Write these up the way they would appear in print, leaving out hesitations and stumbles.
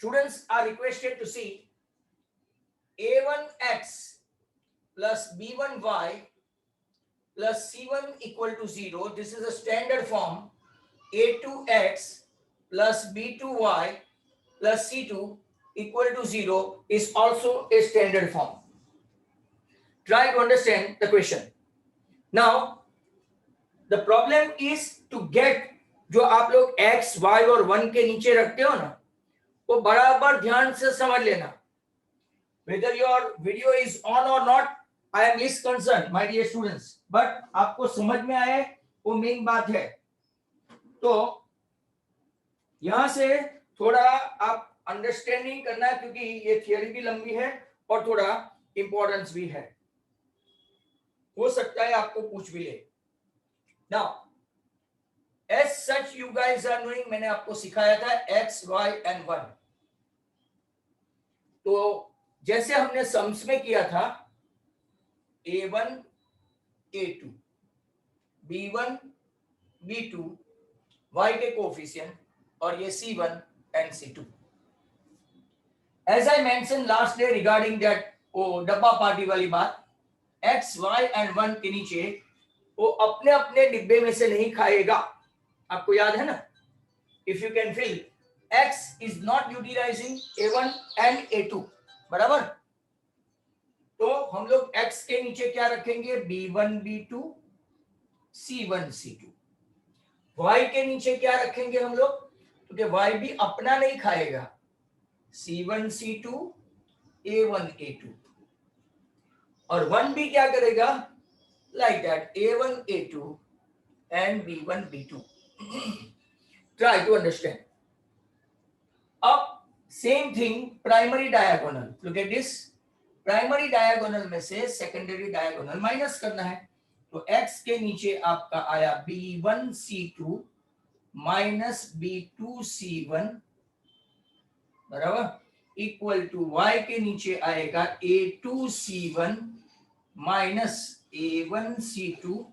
students are requested to see a1x plus b1y plus c1 equal to 0. This is a standard form. a2x plus b2y plus c2 equal to 0 is also a standard form. Try to understand the question. Now the problem is to get जो आप लोग x, y और 1 के नीचे रखते हो ना, वो बराबर ध्यान से समझ लेना. Whether your video is on or not, I am least concerned, my dear students. But आपको समझ में आए वो मेन बात है. तो यहां से थोड़ा आप अंडरस्टैंडिंग करना है, क्योंकि ये थियरी भी लंबी है और थोड़ा इंपॉर्टेंस भी है. हो सकता है आपको पूछ भी ले. Now, as such you guys are knowing, मैंने आपको सिखाया था x, y and 1. तो जैसे हमने सम्स में किया था a1, a2, b1, b2, y के कोफिशिएंट और ये c1 and c2. As I mentioned last day regarding that वो डब्बा पार्टी वाली बात, x, y and 1 के नीचे वो अपने अपने डिब्बे में से नहीं खाएगा. आपको याद है ना? If you can feel, x is not utilizing a1 and a2, बराबर. तो हम लोग x के नीचे क्या रखेंगे? b1, b2, c1, c2. y के नीचे क्या रखेंगे हम लोग? क्योंकि y भी अपना नहीं खाएगा. c1, c2, a1, a2. और 1 भी क्या करेगा? Like that, a1, a2 and b1, b2. Try to understand. Up, same thing, primary diagonal. Look at this. Primary diagonal में से secondary diagonal minus करना है. तो x के नीचे आपका आया b1, c2 minus b2, c1, बराबर, इक्वल टू y के नीचे आएगा a2, c1 minus a1, c2,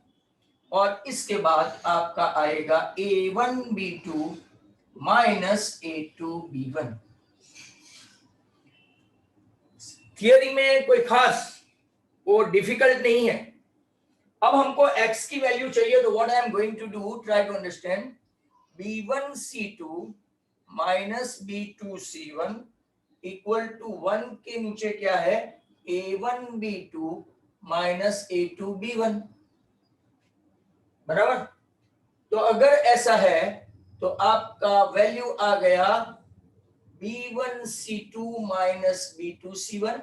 और इसके बाद आपका आएगा a1, b2 minus a2, b1. Theory में कोई खास वो डिफिकल्ट नहीं है. अब हमको x की वैल्यू चाहिए, तो what I am going to do, try to understand. b1, c2 minus b2, c1 equal to 1 के नीचे क्या है? a1, b2 minus a2, b1, बराबर. तो अगर ऐसा है तो आपका वैल्यू आ गया b1, c2 minus b2, c1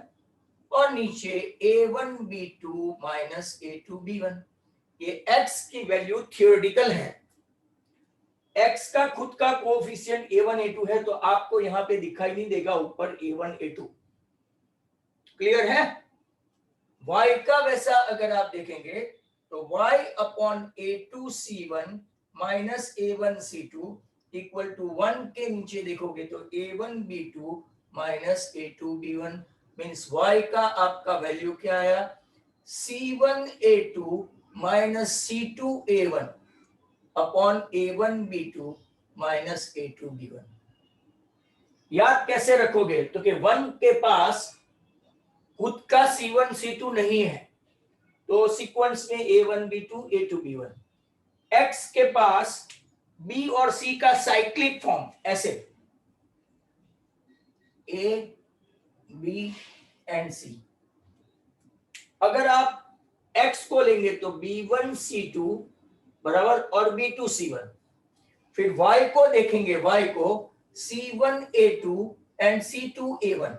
और नीचे a1, b2 minus a2, b1. ये x की वैल्यू थियोरेटिकल है. x का खुद का कोएफिशिएंट a1, a2 है, तो आपको यहां पे दिखाई नहीं देगा ऊपर a1, a2. क्लियर है? y का वैसा अगर आप देखेंगे तो y upon a2, c1 minus a1, c2 equal to 1 के नीचे देखोगे तो a1, b2 minus a2, b1. Means y का आपका वैल्यू क्या आया? c1, a2 minus c2, a1 upon a1, b2 minus a2, b1. याद कैसे रखोगे? तो कि 1 के पास खुद का c1, c2 नहीं है, तो सीक्वेंस में a1, b2, a2, b1. x के पास b और c का साइक्लिक फॉर्म ऐसे a, b एंड c. अगर आप x को लेंगे तो b1, c2 बराबर और b2, c1. फिर y को देखेंगे, y को c1, a2 and c2, a1.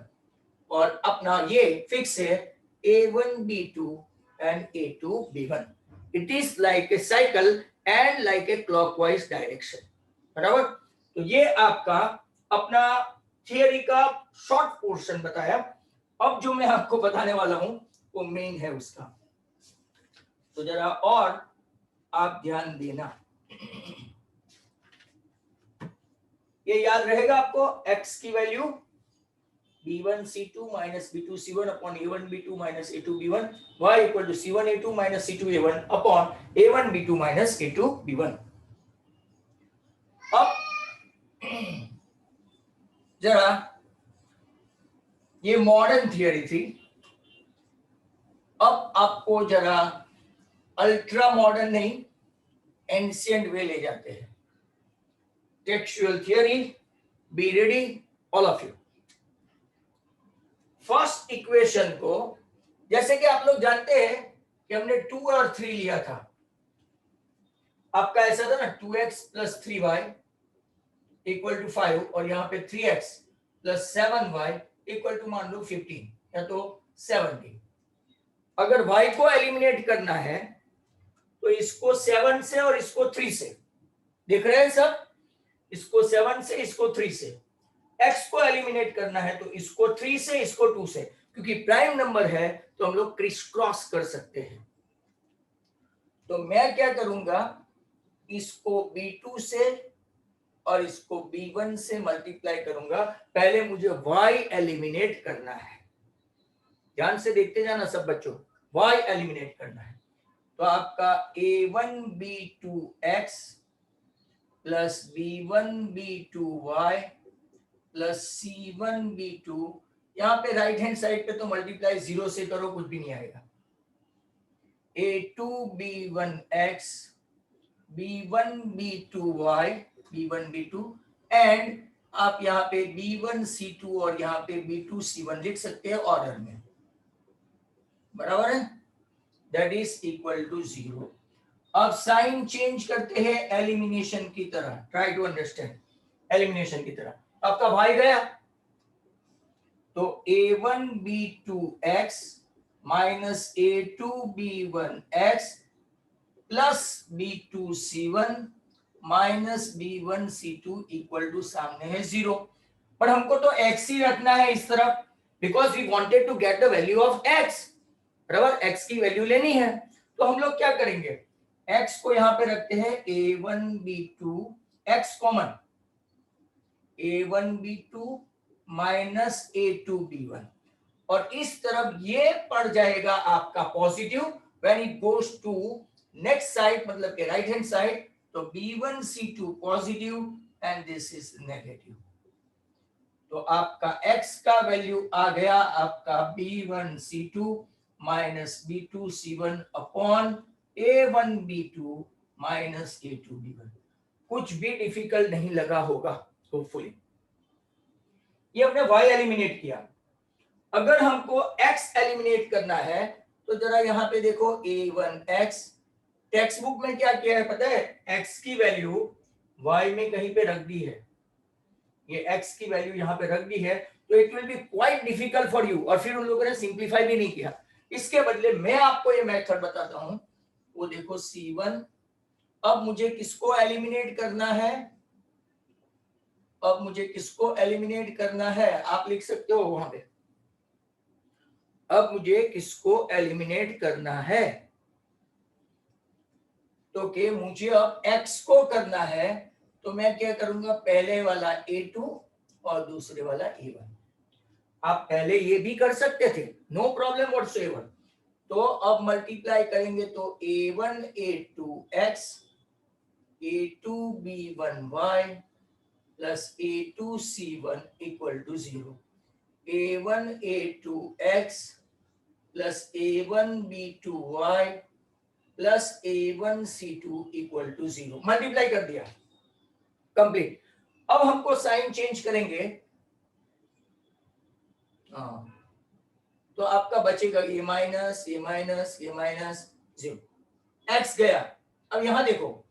और अपना ये फिक्स है a1, b2 and a2, b1. It is like a cycle and like a clockwise direction. बराबर. तो ये आपका अपना थियरी का शॉर्ट पोर्शन बताया. अब जो मैं आपको बताने वाला हूं वो मेन है उसका, तो जरा और आप ध्यान देना. ये याद रहेगा आपको, x की value b1, c2 minus b2, c1 upon a1, b2 minus a2, b1. y equal to c1, a2 minus c2, a1 upon a1, b2 minus a2, b1. अब जरा ये मॉडर्न थियरी थी। अब आपको जरा अल्ट्रा मॉडर्न नहीं, ancient वे ले जाते हैं। Textual theory, be ready all of you. First equation को, जैसे कि आप लोग जानते हैं कि हमने 2 और 3 लिया था। आपका ऐसा था ना, 2x plus 3y equal to 5, और यहाँ पे 3x plus 7y equal to मान लो 15 या तो 17। अगर y को एलिमिनेट करना है तो इसको 7 से और इसको 3 से, देख रहे हैं सब, इसको 7 से इसको 3 से। x को एलिमिनेट करना है तो इसको 3 से इसको 2 से, क्योंकि प्राइम नंबर है तो हम लोग क्रिस क्रॉस कर सकते हैं। तो मैं क्या करूंगा, इसको b2 से और इसको b1 से मल्टीप्लाई करूंगा। पहले मुझे y एलिमिनेट करना है, ध्यान से देखते जाना सब बच्चों, y एलिमिनेट करना है। तो आपका a1b2x plus b1b2y plus c1b2, यहाँ पे राइट हैंड साइड पे तो मल्टीप्लाई 0 से करो, कुछ भी नहीं आएगा। a2b1x b1b2y b1b2 एंड आप यहाँ पे b1c2 और यहाँ पे b2c1 लिख सकते हैं ऑर्डर में, बराबर है, दैट इज इक्वल टू 0। अब साइन चेंज करते हैं एलिमिनेशन की तरह, ट्राई टू अंडरस्टैंड, एलिमिनेशन की तरह। आपका y गया तो a1b2x minus a2b1x plus b2c1 minus b1c2 equal to सामने है 0। पर हमको तो x ही रखना है इस तरफ, because we wanted to get the value of x, बराबर, x की वैल्यू लेनी है। तो हम लोग क्या करेंगे, x को यहां पे रखते हैं a1b2, x common, a1b2 minus a2b1, और इस तरफ ये पड़ जाएगा आपका positive when it goes to next side, मतलब के राइट हैंड साइड। तो b1c2 positive and this is negative. तो आपका x का वैल्यू आ गया आपका b1c2 minus b2c1 upon a1b2 minus a2b1। कुछ भी डिफिकल्ट नहीं लगा होगा होपफुली। ये हमने y एलिमिनेट किया। अगर हमको x एलिमिनेट करना है तो जरा यहाँ पे देखो, a1x, टेक्स्ट बुक में क्या किया है पता है, x की वैल्यू y में कहीं पे रख दी है, ये x की वैल्यू यहाँ पे रख दी है, तो it will be quite difficult for you. और फिर उन लोगों ने सिंप्लीफाई भी नहीं किया। इसके बदले मैं आपको ये मेथड बताता हूं, वो देखो c1। अब मुझे किसको एलिमिनेट करना है, अब मुझे किसको एलिमिनेट करना है, आप लिख सकते हो वहां पे, अब मुझे किसको एलिमिनेट करना है, तो कि मुझे अब x को करना है, तो मैं क्या करूंगा, पहले वाला a2 और दूसरे वाला a1। आप पहले ये भी कर सकते थे, नो प्रॉब्लम व्हाटसोएवर। तो अब मल्टीप्लाई करेंगे तो a1 a2x a2b1y plus a2c1 equal to 0, a1 a2x plus a1b2y plus a1c2 equal to 0। Multiply कर दिया, कंप्लीट। अब हमको साइन चेंज करेंगे, तो आपका बचेगा ये माइनस ये माइनस ये माइनस 0, x गया। अब यहां देखो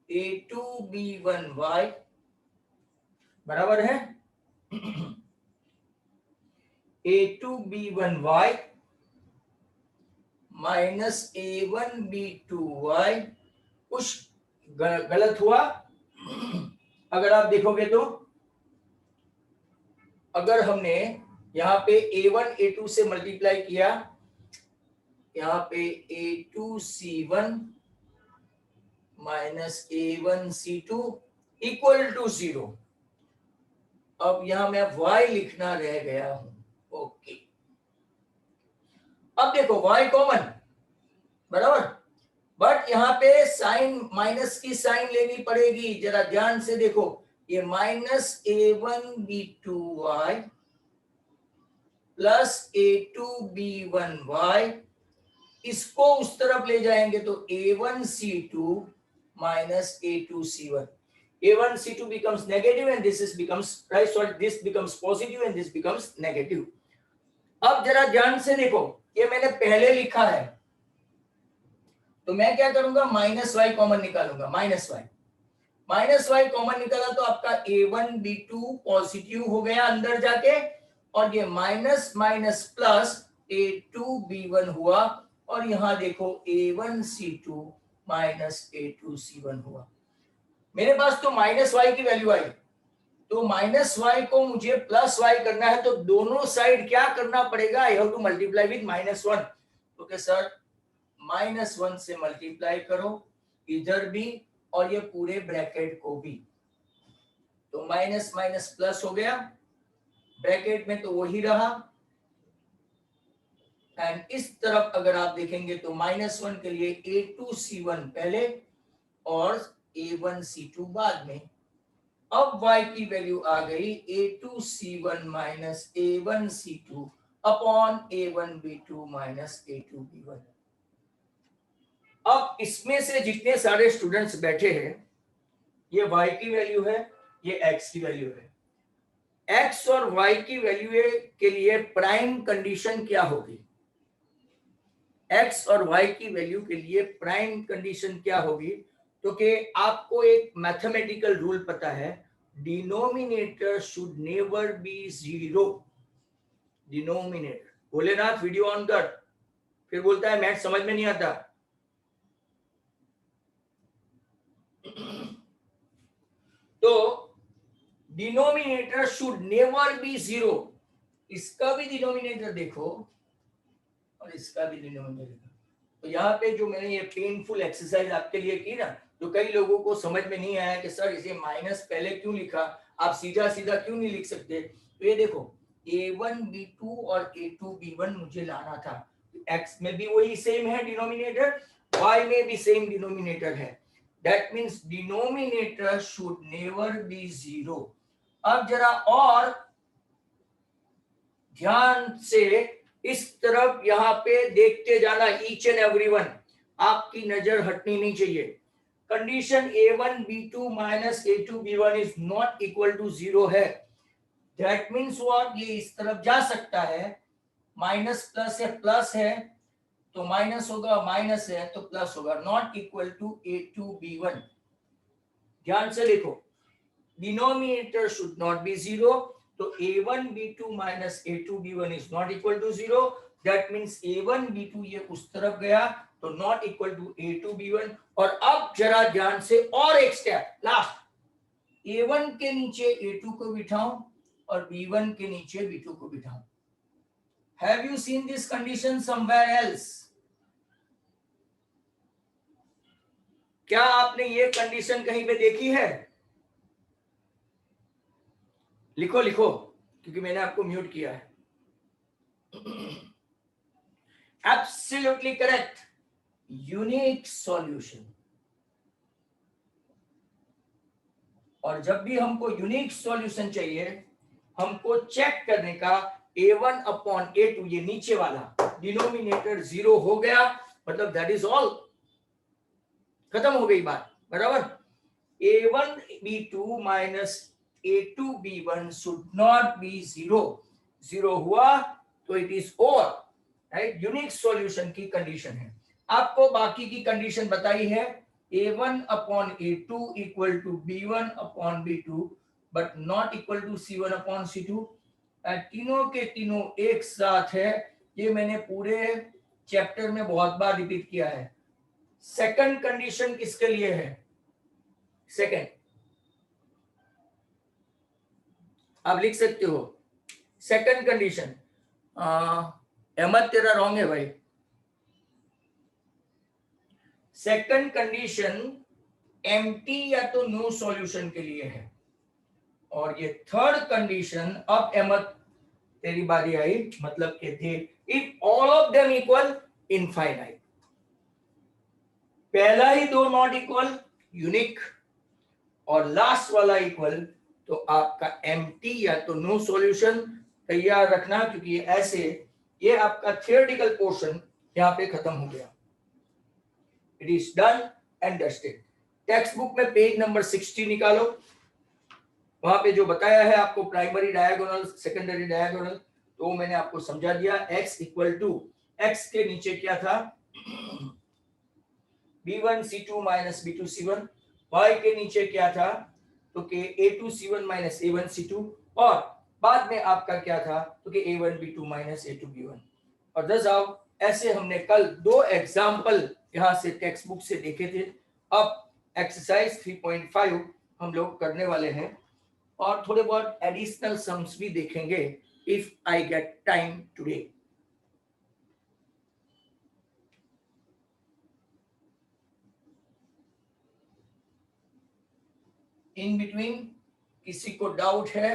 a2b1y बराबर है a2b1y माइनस a1b2y। कुछ गलत हुआ अगर आप देखोगे तो, अगर हमने यहाँ पे a1 a2 से मल्टीप्लाई किया, यहाँ पे a2c1 minus a1c2 equal to 0। अब यहां मैं y लिखना रह गया हूं, ओके। अब देखो y कॉमन, बराबर, बट यहाँ पे साइन, माइनस की साइन लेनी पड़ेगी, जरा ध्यान से देखो, ये माइनस a1b2y प्लस A2B1Y, इसको उस तरफ ले जाएंगे तो A1C2 minus A2C1. A1C2 becomes negative and this is becomes right, sorry, this becomes positive and this becomes negative. अब जरा ध्यान से देखो, ये मैंने पहले लिखा है, तो मैं क्या करूंगा, माइनस वाई कॉमन निकालूंगा. माइनस वाई कॉमन निकाला तो आपका A1B2 पॉजिटिव हो गया अंदर जाके, और ये माइनस माइनस प्लस A2B1 हुआ, और यहां देखो A1C2 माइनस A2C1 हुआ. मेरे पास तो माइनस वाई की वैल्यू आई, तो माइनस वाई को मुझे प्लस वाई करना है, तो दोनों साइड क्या करना पड़ेगा, I have to multiply with -1. तो क्या सर, -1 से मल्टीप्लाई करो इधर भी और ये पूरे ब्रैकेट को भी, तो माइनस माइनस प्लस हो गया, ब्रैकेट में तो वही रहा, एंड इस तरफ अगर आप देखेंगे तो -1 के लिए A2C1 पहले और A1C2 बाद में. अब y की वैल्यू आ गई A2C1 minus A1C2 upon A1B2 minus A2B1. अब इसमें से जितने सारे स्टूडेंट्स बैठे हैं, ये y की वैल्यू है, ये x की वैल्यू है. x और y की वैल्यू के लिए प्राइम कंडीशन क्या होगी, x और y की वैल्यू के लिए प्राइम कंडीशन क्या होगी, तो कि आपको एक मैथमेटिकल रूल पता है, denominator should never be 0. Denominator, Bholenath video on कर, फिर बोलता है मैथ समझ में नहीं आता. तो डिनोमिनेटर शुड नेवर बी 0. इसका भी डिनोमिनेटर देखो और इसका भी डिनोमिनेटर देखो. तो यहाँ पे जो मैंने ये पेनफुल एक्सरसाइज आपके लिए की ना, तो कई लोगों को समझ में नहीं आया कि सर इसे माइनस पहले क्यों लिखा, आप सीधा सीधा क्यों नहीं लिख सकते. तो ये देखो A1B2 और A2B1 मुझे लाना था, x में भी वही सेम है डिनोमिनेटर, y में भी सेम डिनोमिनेटर है. That means denominator should never be 0. अब जरा और ध्यान से इस तरफ यहाँ पे देखते जाना, ईच एंड एवरीवन, आपकी नजर हटनी नहीं चाहिए. Condition A1B2 minus A2B1 is not equal to 0 है. दैट मींस व्हाट, ये इस तरफ जा सकता है, माइनस प्लस है, प्लस है तो माइनस होगा, माइनस है तो प्लस होगा, नॉट इक्वल टू A2B1. ध्यान से देखो, डिनोमिनेटर शुड नॉट बी 0, तो A1B2 minus A2B1 is not equal to 0. That means A1B2 ये उस तरफ गया तो नॉट इक्वल टू A2B1. और अब जरा ध्यान से और एक स्टेप लास्ट, A1 के नीचे A2 को बिठाऊं और B1 के नीचे B2 को बिठाऊं. Have you seen this condition somewhere else? क्या आपने ये कंडीशन कहीं पे देखी है? लिखो लिखो, क्योंकि मैंने आपको म्यूट किया है. Absolutely correct, unique solution. और जब भी हमको यूनिक सॉल्यूशन चाहिए, हमको चेक करने का A1 अपॉन A2, ये नीचे वाला डिनोमिनेटर 0 हो गया, मतलब दैट इज ऑल, खत्म हो गई बात, बराबर. A1B2 minus A2B1 should not be 0. 0 हुआ तो it is over, right. Unique solution की कंडीशन है. आपको बाकी की कंडीशन बताई है, A1 upon A2 equal to B1 upon B2 but not equal to C1 upon C2. तीनों के तीनों एक साथ है, ये मैंने पूरे चैप्टर में बहुत बार रिपीट किया है. सेकंड कंडीशन किसके लिए है? सेकंड आप लिख सकते हो. सेकंड कंडीशन, अहमद तेरा रॉन्ग है भाई. सेकंड कंडीशन एम्प्टी या तो नो सॉल्यूशन के लिए है, और ये थर्ड कंडीशन, अब अहमद तेरी बारी आई, मतलब के थे if all of them equal infinite. पहला ही दो नॉट इक्वल यूनिक, और लास्ट वाला इक्वल, तो आपका एम्प्टी या तो नो सॉल्यूशन, तैयार रखना, क्योंकि ऐसे ये आपका थियोरेटिकल पोर्शन यहाँ पे खत्म हो गया। It is done and dusted. Text book में पेज नंबर 60 निकालो, वहां पे जो बताया है आपको प्राइमरी डायगोनल, सेकेंडरी डायगोनल, तो मैंने आपको समझा दिया। x इक्वल टू, x के नीचे क्या था, b1c2 माइनस b2c1, y के नीचे क्या था, तो कि a2c1 माइनस a1c2, और बाद में आपका क्या था, तो कि a1b2 माइनस a2b1। और दस आओ, ऐसे हमने कल दो एग्जाम्पल यहां से टेक्स्ट बुक से देखे थे। अब एक्सरसाइज 3.5 हम लोग करने वाले हैं, और थोड़े बहुत एडिशनल सम्स भी देखेंगे if I get time today. In between किसी को डाउट है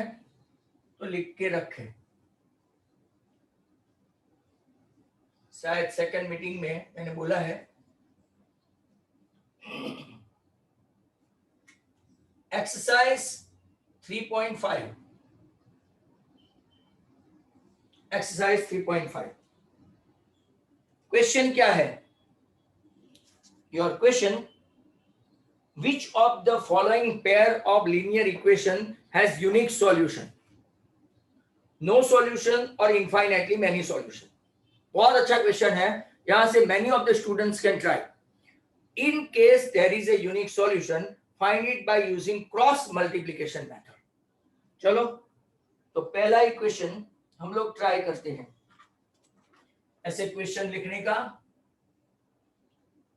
तो लिख के रखे, शायद सेकंड मीटिंग में मैंने बोला है। एक्सरसाइज 3.5, एक्सरसाइज 3.5 क्वेश्चन क्या है, your question, which of the following pair of linear equation has unique solution, no solution or infinitely many solution। बहुत अच्छा क्वेश्चन है, यहां से many of the students can try। in case there is a unique solution, find it by using cross multiplication method। चलो, तो पहला equation हम लोग ट्राई करते हैं। ऐसे क्वेश्चन लिखने का,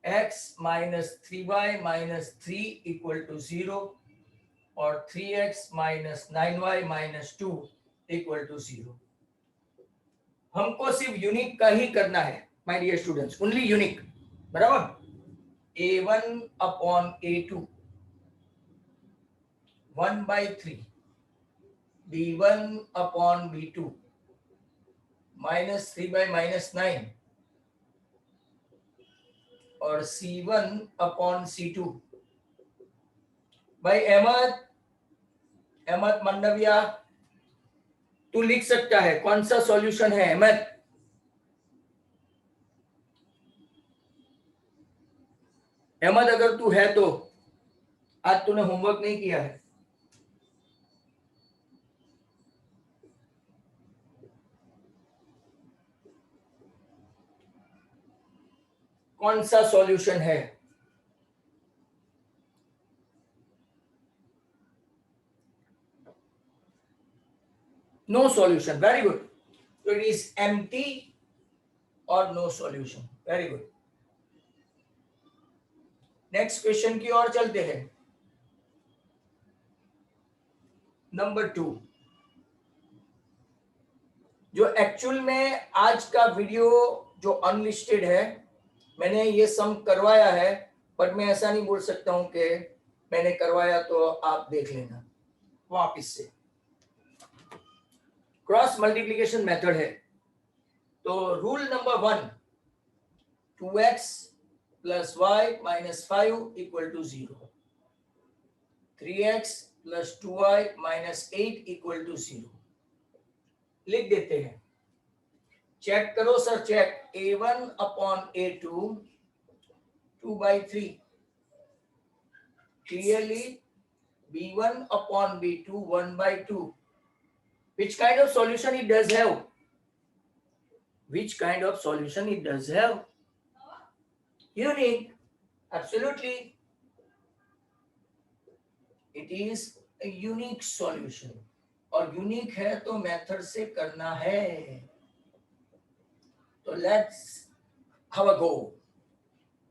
x minus 3y minus 3 equal to 0 और 3x minus 9y minus 2 equal to 0। हमको सिर्फ यूनिक का ही करना है my dear students, only unique, बराबर। a1 upon a2 1/3, b1 upon b2 minus 3 by minus 9 और c1 अपॉन c2। भाई अहमद, अहमद मंडविया, तू लिख सकता है कौन सा सॉल्यूशन है अहमद? अहमद अगर तू है तो आज तूने होमवर्क नहीं किया है। कौन सा सॉल्यूशन है? No solution, very good. तो इट इज एम्प्टी और no solution, very good. Next question की ओर चलते हैं। नंबर 2, जो एक्चुअल में आज का वीडियो जो अनलिस्टेड है, मैंने ये सम करवाया है, बट मैं ऐसा नहीं बोल सकता हूं कि मैंने करवाया तो आप देख लेना वापिस से। क्रॉस मल्टीप्लिकेशन मेथड है, तो rule number 1, 2x plus y minus 5 equal to 0, 3x plus 2y minus 8 equal to 0। लिख देते हैं, चेक करो sir, check. a1 upon a2 2/3, clearly b1 upon b2 1/2। which kind of solution it does have? Which kind of solution it does have? Unique, absolutely, it is a unique solution, और unique है तो method से करना है। तो let's have a go.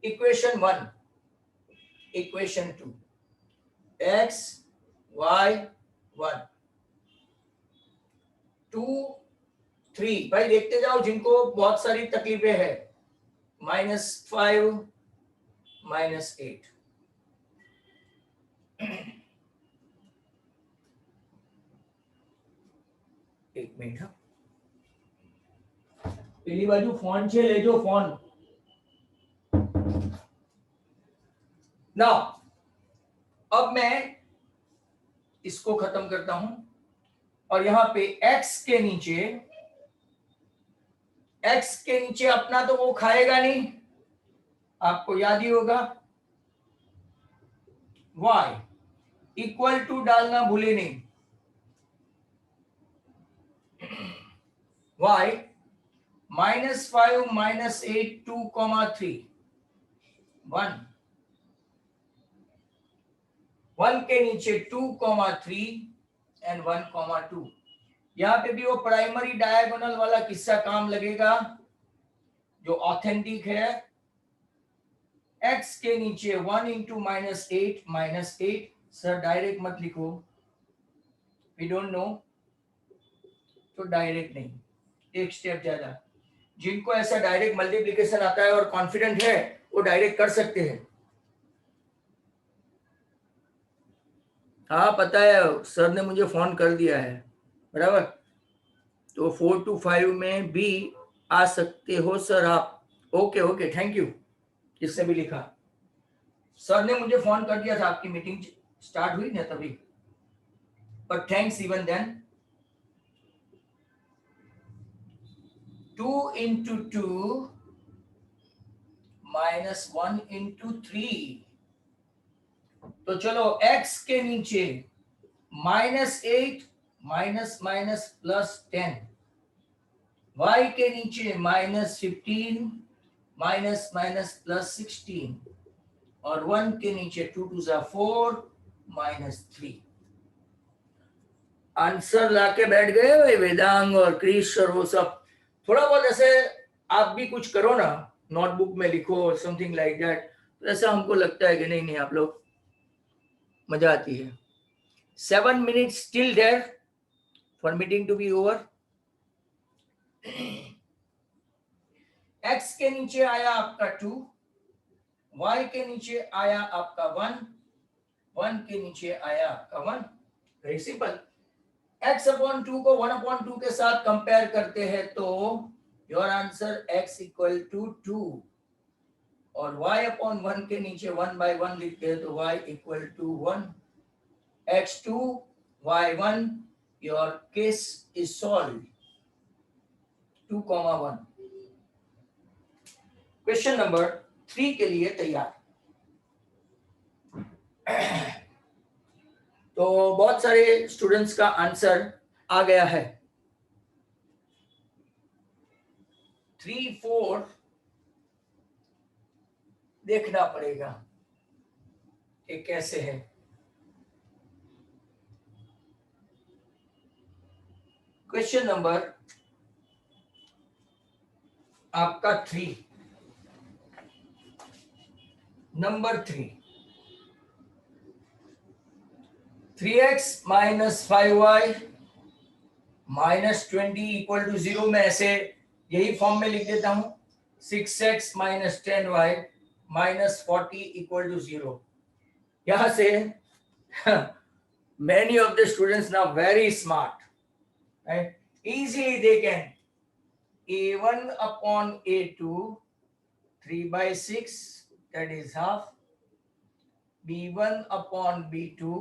Equation 1, equation 2, x y 1 2 3, भाई देखते जाओ जिनको बहुत सारी तकलीफें है, -5 -8। एक मिनट, पहली बाजू फोन से ले जो फोन ना। अब मैं इसको खत्म करता हूं और यहाँ पे x के नीचे अपना तो वो खाएगा नहीं, आपको याद ही होगा, y इक्वल टू डालना भूले नहीं, y -5 -8 2,3 1 1 के नीचे 2,3 एंड 1,2। यहाँ पे भी वो प्राइमरी डायगोनल वाला किस्सा काम लगेगा जो ऑथेंटिक है। x के नीचे 1 इंटू -8 सर डायरेक्ट मत लिखो, वी डोंट नो, तो डायरेक्ट नहीं, एक स्टेप ज्यादा। जिनको ऐसा डायरेक्ट मल्टीप्लिकेशन आता है और कॉन्फिडेंट है वो डायरेक्ट कर सकते हैं। हाँ पता है, सर ने मुझे फोन कर दिया है, बराबर, तो 4 to 5 में भी आ सकते हो सर आप। Okay okay, thank you. इससे भी लिखा, सर ने मुझे फोन कर दिया था, आपकी मीटिंग स्टार्ट हुई ना तभी, पर thanks even then. 2 into 2 -1 into 3, तो चलो x के नीचे -8 +10, y के नीचे -15 +16 और 1 के नीचे 2 2 4 -3। आंसर लाके बैठ गए भाई वेदांग और क्रिश और वो सब। थोड़ा बहुत ऐसे आप भी कुछ करो ना, नोटबुक में लिखो समथिंग लाइक दैट, तो ऐसा हमको लगता है कि नहीं नहीं आप लोग, मजा आती है। 7 minutes still there for meeting to be over। x के नीचे आया आपका 2, y के नीचे आया आपका 1, 1 के नीचे आया आपका 1। Very simple. x अपॉन 2 को 1 अपॉन 2 के साथ कंपेयर करते हैं तो your answer x equal to 2, और y अपॉन 1 के नीचे 1 by 1 लिखते हैं तो y equal to 1। x2 y1, your case is solved। 2,1। Question number 3 के लिए तैयार। तो बहुत सारे स्टूडेंट्स का आंसर आ गया है। 3 4 देखना पड़ेगा कि कैसे है। क्वेश्चन नंबर आपका 3, number 3, 3x - 5y -20 equal to 0 में ऐसे यही फॉर्म में लिख देता हूं। 6x - 10y -40 equal to 0। यहां से many of the students now very smart, right? Easily they can a1 upon a2 3/6, that is half, b1 upon b2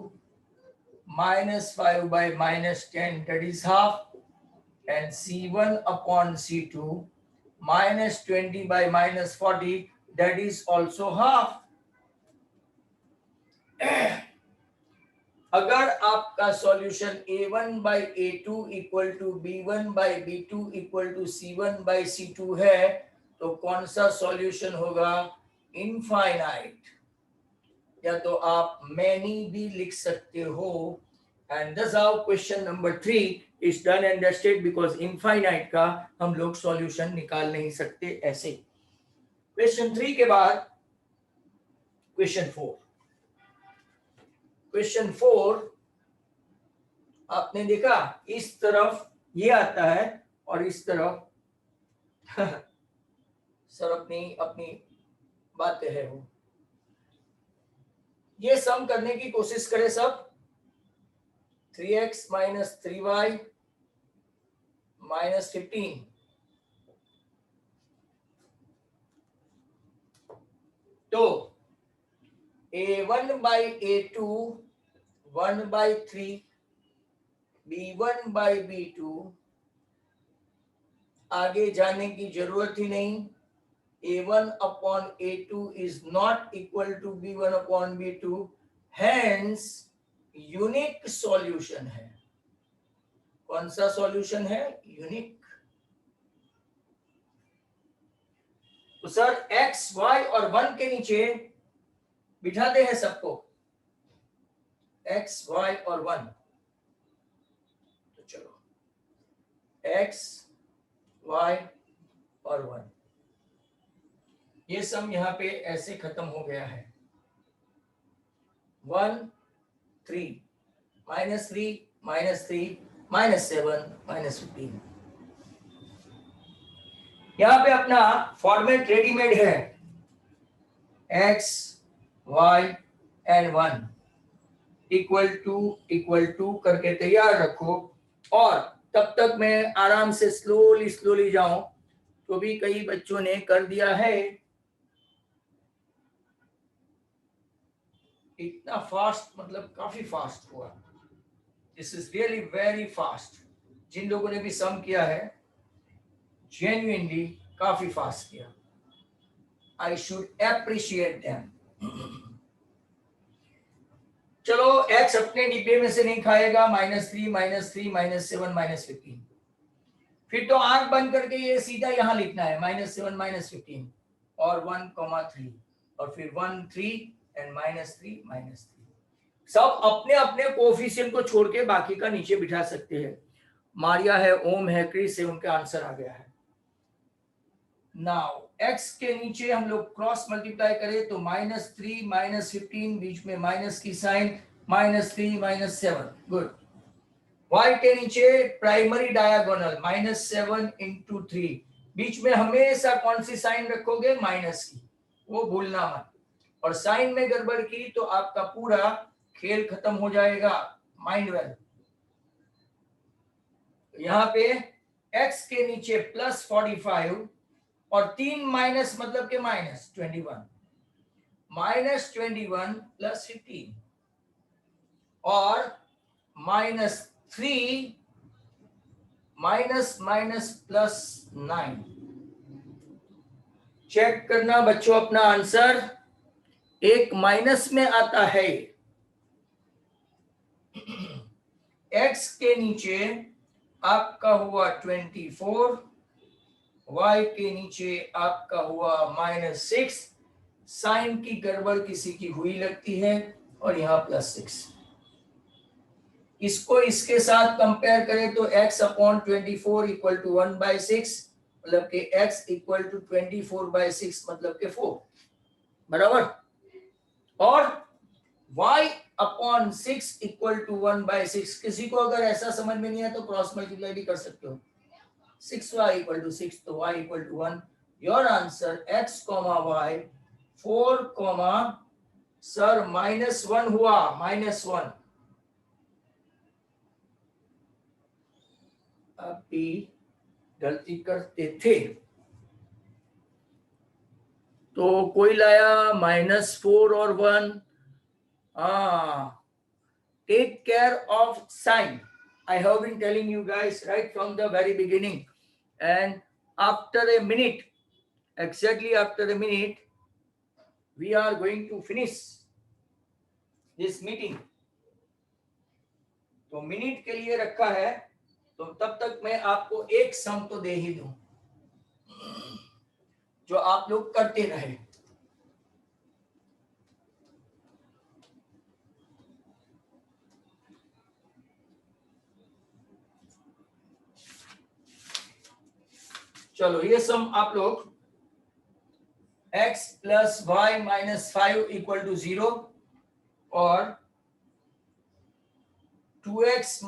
-5 by -10, that is half, and c1 upon c2 -20 by -40, that is also half। अगर आपका solution a1 by a2 equal to b1 by b2 equal to c1 by c2 है तो कौन सा solution होगा? Infinite, या तो आप मैनी भी लिख सकते हो। And this how question number 3 is done and dusted, because infinite का हम लोग सॉल्यूशन निकाल नहीं सकते ऐसे। क्वेश्चन 3 के बाद क्वेश्चन 4। क्वेश्चन 4 आपने देखा, इस तरफ ये आता है और इस तरफ सर अपनी अपनी बातें है वो। ये सम करने की कोशिश करें सब। 3x - 3y -15, तो a1 by a2 1/3, B1 by B2 आगे जाने की जरूरत ही नहीं. A1 upon A2 is not equal to B1 upon B2. Hence unique solution है. कौन सा सॉल्यूशन है? यूनिक. तो सर x, y और 1 के नीचे बिठाते हैं सबको. x, y और 1. तो चलो x, y और 1. ये सम यहाँ पे ऐसे खत्म हो गया है. 1, 3, -3, -3, -7, -15. यहाँ पे अपना फॉर्मेट रेडीमेड है. x, y and 1 equal to करके तैयार रखो. और तब तक मैं आराम से स्लोली जाऊं. तो भी कई बच्चों ने कर दिया है. इतना फास्ट मतलब काफी फास्ट हुआ. This is really very fast. जिन लोगों ने भी सम किया है जेन्युइनली काफी फास्ट किया. I should appreciate them. चलो x अपने डिब्बे में से नहीं खाएगा. -3, -3, -7, -15. फिर तो आंख बंद करके ये सीधा यहाँ लिखना है. -7, -15 और 1,3 और फिर 1, 3 एंड -3, -3. सब अपने अपने कोफिशिएंट को छोड़ के बाकी का नीचे बिठा सकते हैं. मारिया है, ओम है, क्रिस है, उनका आंसर आ गया है. नाउ x के नीचे हम लोग क्रॉस मल्टीप्लाई करें तो -3, -15, बीच में माइनस की साइन, -3, -7. गुड. y के नीचे प्राइमरी डायगोनल -7 × 3. बीच में हमेशा कौन सी साइन रखोगे? माइनस की. वो भूलना मत. और साइन में गड़बड़ की तो आपका पूरा खेल खत्म हो जाएगा. Mind well. यहाँ पे x के नीचे +45 और 3 माइनस मतलब के -21. -21 + 15 और -3 -+9. चेक करना बच्चों अपना आंसर. एक माइनस में आता है. x के नीचे आपका हुआ 24, y के नीचे आपका हुआ -6. साइन की गड़बड़ किसी की हुई लगती है और यहाँ +6. इसको इसके साथ कंपेयर करें तो x अपॉन 24 इक्वल टू 1/6 मतलब कि x इक्वल टू 24/6 मतलब के 4 बराबर. और y अपॉन 6 इक्वल टू 1/6. किसी को अगर ऐसा समझ में नहीं आया तो क्रॉस मल्टीप्लाई भी कर सकते हो. 6y इक्वल टू 6 तो y equal to 1. Your answer x, y 4, sir -1 हुआ. -1 अभी गलती करते थे तो कोई लाया -4 और 1. Take care of sign. I have been telling you guys right from the very beginning. And after a minute, exactly after a minute, we are going to finish this meeting. तो मिनट के लिए रखा है तो तब तक मैं आपको एक सम तो दे ही दूं जो आप लोग करते रहे. चलो ये सम आप लोग x + y - 5 = 0 और 2x -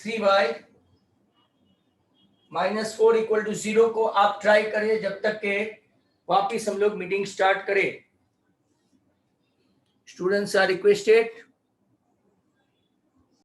3y - 4 = 0 को आप ट्राई करिए जब तक के वापिस हम लोग मीटिंग स्टार्ट करें. Students are requested